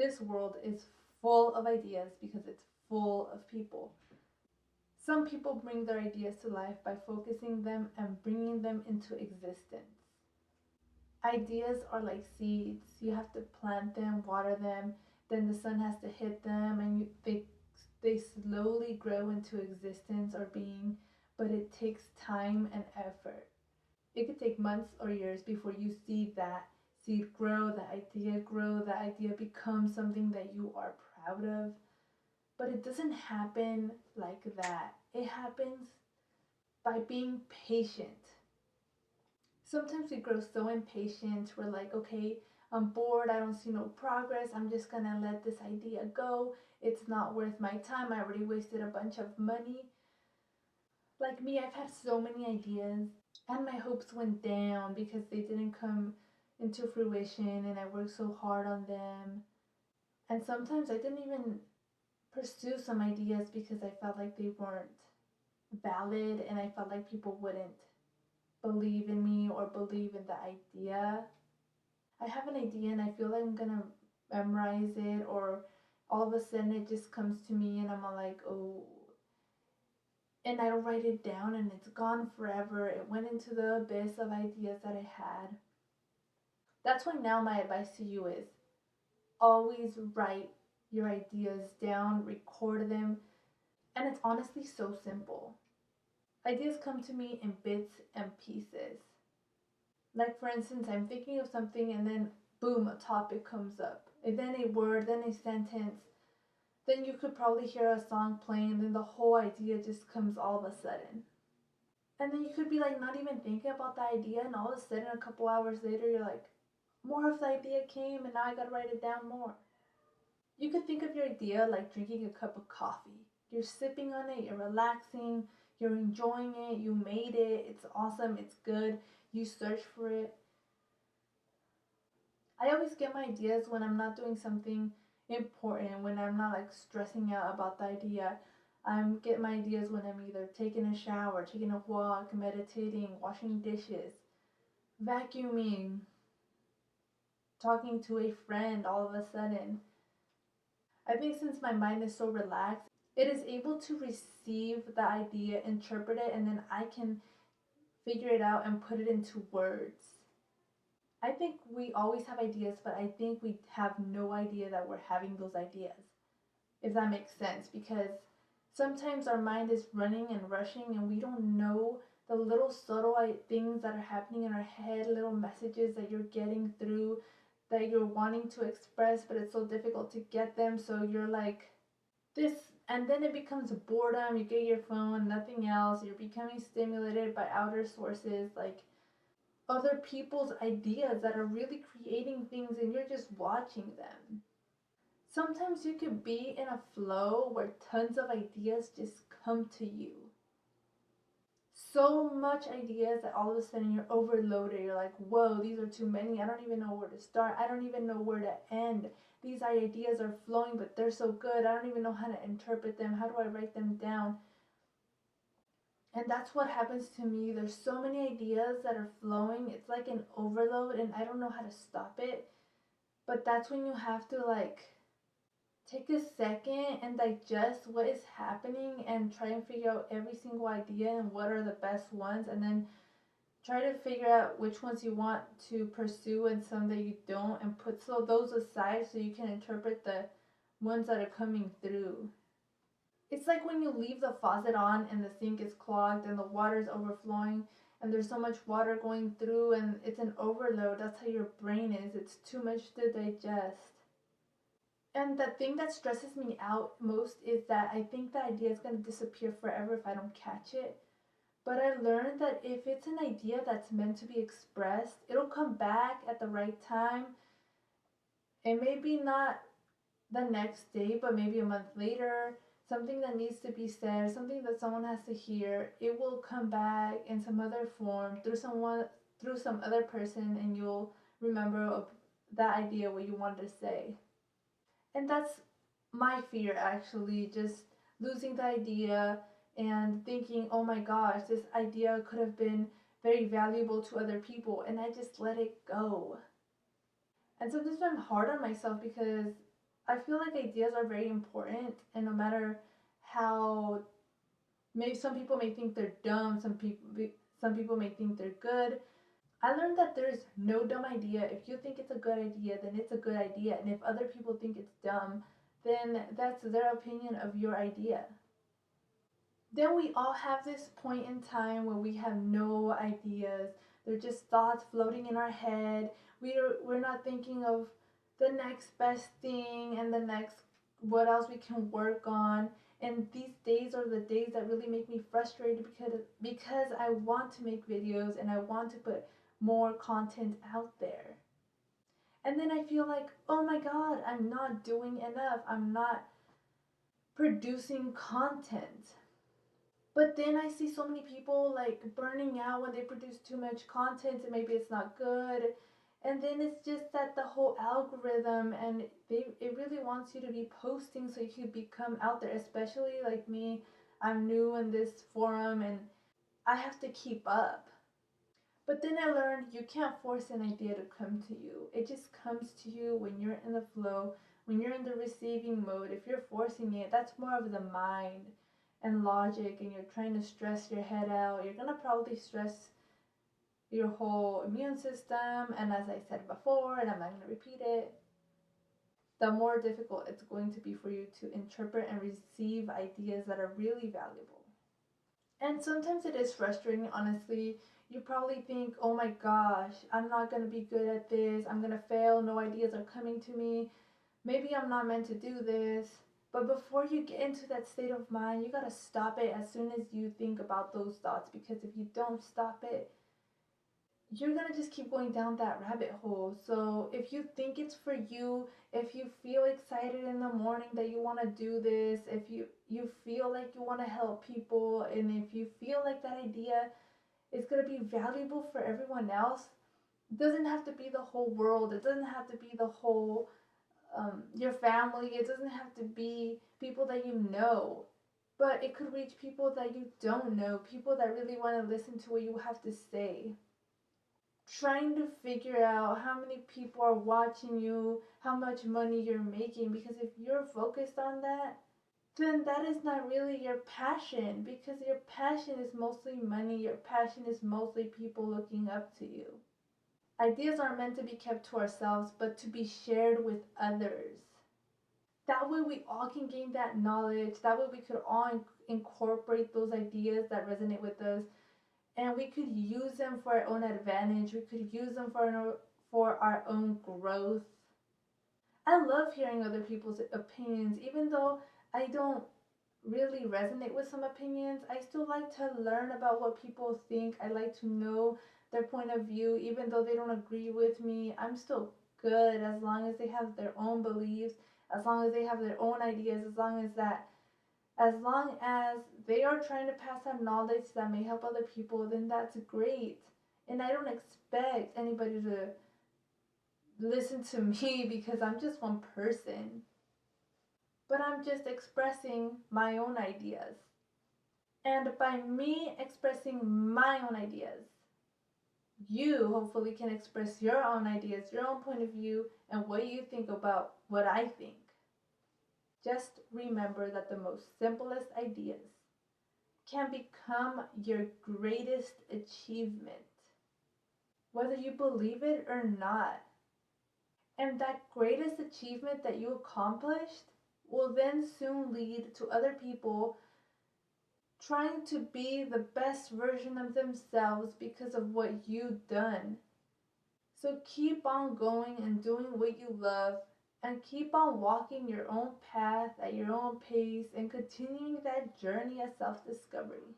This world is full of ideas because it's full of people. Some people bring their ideas to life by focusing them and bringing them into existence. Ideas are like seeds. You have to plant them, water them, then the sun has to hit them, and they slowly grow into existence or being, but it takes time and effort. It could take months or years before you see that seed grow, that idea become something that you are proud of. But it doesn't happen like that. It happens by being patient. Sometimes we grow so impatient. We're like, okay, I'm bored. I don't see no progress. I'm just going to let this idea go. It's not worth my time. I already wasted a bunch of money. Like me, I've had so many ideas, and my hopes went down because they didn't come into fruition, and I worked so hard on them. And sometimes I didn't even pursue some ideas because I felt like they weren't valid, and I felt like people wouldn't believe in me or believe in the idea. I have an idea and I feel like I'm gonna memorize it, or all of a sudden it just comes to me and I'm all like, oh, and I don't write it down and it's gone forever. It went into the abyss of ideas that I had. That's why now my advice to you is always write your ideas down, record them, and it's honestly so simple. Ideas come to me in bits and pieces. Like, for instance, I'm thinking of something and then boom, a topic comes up. And then a word, then a sentence. Then you could probably hear a song playing, and then the whole idea just comes all of a sudden. And then you could be like not even thinking about the idea, and all of a sudden, a couple hours later, you're like, more of the idea came, and now I gotta write it down more. You could think of your idea like drinking a cup of coffee. You're sipping on it, you're relaxing, you're enjoying it, you made it, it's awesome, it's good, you search for it. I always get my ideas when I'm not doing something important, when I'm not like stressing out about the idea. I'm get my ideas when I'm either taking a shower, taking a walk, meditating, washing dishes, vacuuming, talking to a friend all of a sudden. I think since my mind is so relaxed, it is able to receive the idea, interpret it, and then I can figure it out and put it into words. I think we always have ideas, but I think we have no idea that we're having those ideas, if that makes sense, because sometimes our mind is running and rushing and we don't know the little subtle things that are happening in our head, little messages that you're getting through that you're wanting to express, but it's so difficult to get them. So you're like, this, and then it becomes boredom. You get your phone, nothing else. You're becoming stimulated by outer sources like other people's ideas that are really creating things, and you're just watching them. Sometimes you could be in a flow where tons of ideas just come to you. So much ideas that all of a sudden you're overloaded. You're like, whoa, these are too many. I don't even know where to start. I don't even know where to end. These ideas are flowing, but they're so good. I don't even know how to interpret them. How do I write them down? And that's what happens to me. There's so many ideas that are flowing. It's like an overload, and I don't know how to stop it. But that's when you have to like take a second and digest what is happening and try and figure out every single idea and what are the best ones, and then try to figure out which ones you want to pursue and some that you don't, and put so those aside so you can interpret the ones that are coming through. It's like when you leave the faucet on and the sink is clogged and the water is overflowing and there's so much water going through and it's an overload. That's how your brain is. It's too much to digest. And the thing that stresses me out most is that I think the idea is going to disappear forever if I don't catch it. But I learned that if it's an idea that's meant to be expressed, it'll come back at the right time. And maybe not the next day, but maybe a month later, something that needs to be said, something that someone has to hear, it will come back in some other form through some other person, and you'll remember that idea what you wanted to say. And that's my fear actually, just losing the idea and thinking, oh my gosh, this idea could have been very valuable to other people, and I just let it go. And sometimes I'm hard on myself because I feel like ideas are very important, and no matter how, maybe some people may think they're dumb, some people may think they're good. I learned that there's no dumb idea. If you think it's a good idea, then it's a good idea. And if other people think it's dumb, then that's their opinion of your idea. Then we all have this point in time where we have no ideas. They're just thoughts floating in our head. We're not thinking of the next best thing and the next what else we can work on. And these days are the days that really make me frustrated because I want to make videos and I want to put more content out there. And then I feel like, oh my god, I'm not doing enough. I'm not producing content. But then I see so many people like burning out when they produce too much content and maybe it's not good. And then it's just that the whole algorithm and it really wants you to be posting so you can become out there, especially like me. I'm new in this forum and I have to keep up. But then I learned you can't force an idea to come to you. It just comes to you when you're in the flow, when you're in the receiving mode. If you're forcing it, that's more of the mind and logic, and you're trying to stress your head out. You're gonna probably stress your whole immune system. And as I said before, and I'm not gonna repeat it, the more difficult it's going to be for you to interpret and receive ideas that are really valuable. And sometimes it is frustrating, honestly. You probably think, oh my gosh, I'm not going to be good at this. I'm going to fail. No ideas are coming to me. Maybe I'm not meant to do this. But before you get into that state of mind, you got to stop it as soon as you think about those thoughts. Because if you don't stop it, you're gonna just keep going down that rabbit hole. So if you think it's for you, if you feel excited in the morning that you want to do this, if you feel like you want to help people, and if you feel like that idea is going to be valuable for everyone else, it doesn't have to be the whole world, it doesn't have to be the whole your family, it doesn't have to be people that you know, but it could reach people that you don't know, people that really want to listen to what you have to say. Trying to figure out how many people are watching you, how much money you're making, because if you're focused on that, then that is not really your passion, because your passion is mostly money, your passion is mostly people looking up to you. Ideas aren't meant to be kept to ourselves, but to be shared with others. That way we all can gain that knowledge, that way we could all incorporate those ideas that resonate with us, and we could use them for our own advantage. We could use them for our own growth. I love hearing other people's opinions, even though I don't really resonate with some opinions. I still like to learn about what people think. I like to know their point of view, even though they don't agree with me. I'm still good as long as they have their own beliefs, as long as they have their own ideas, as long as they are trying to pass on knowledge that may help other people, then that's great. And I don't expect anybody to listen to me because I'm just one person. But I'm just expressing my own ideas. And by me expressing my own ideas, you hopefully can express your own ideas, your own point of view, and what you think about what I think. Just remember that the most simplest ideas can become your greatest achievement, whether you believe it or not. And that greatest achievement that you accomplished will then soon lead to other people trying to be the best version of themselves because of what you've done. So keep on going and doing what you love, and keep on walking your own path at your own pace and continuing that journey of self discovery.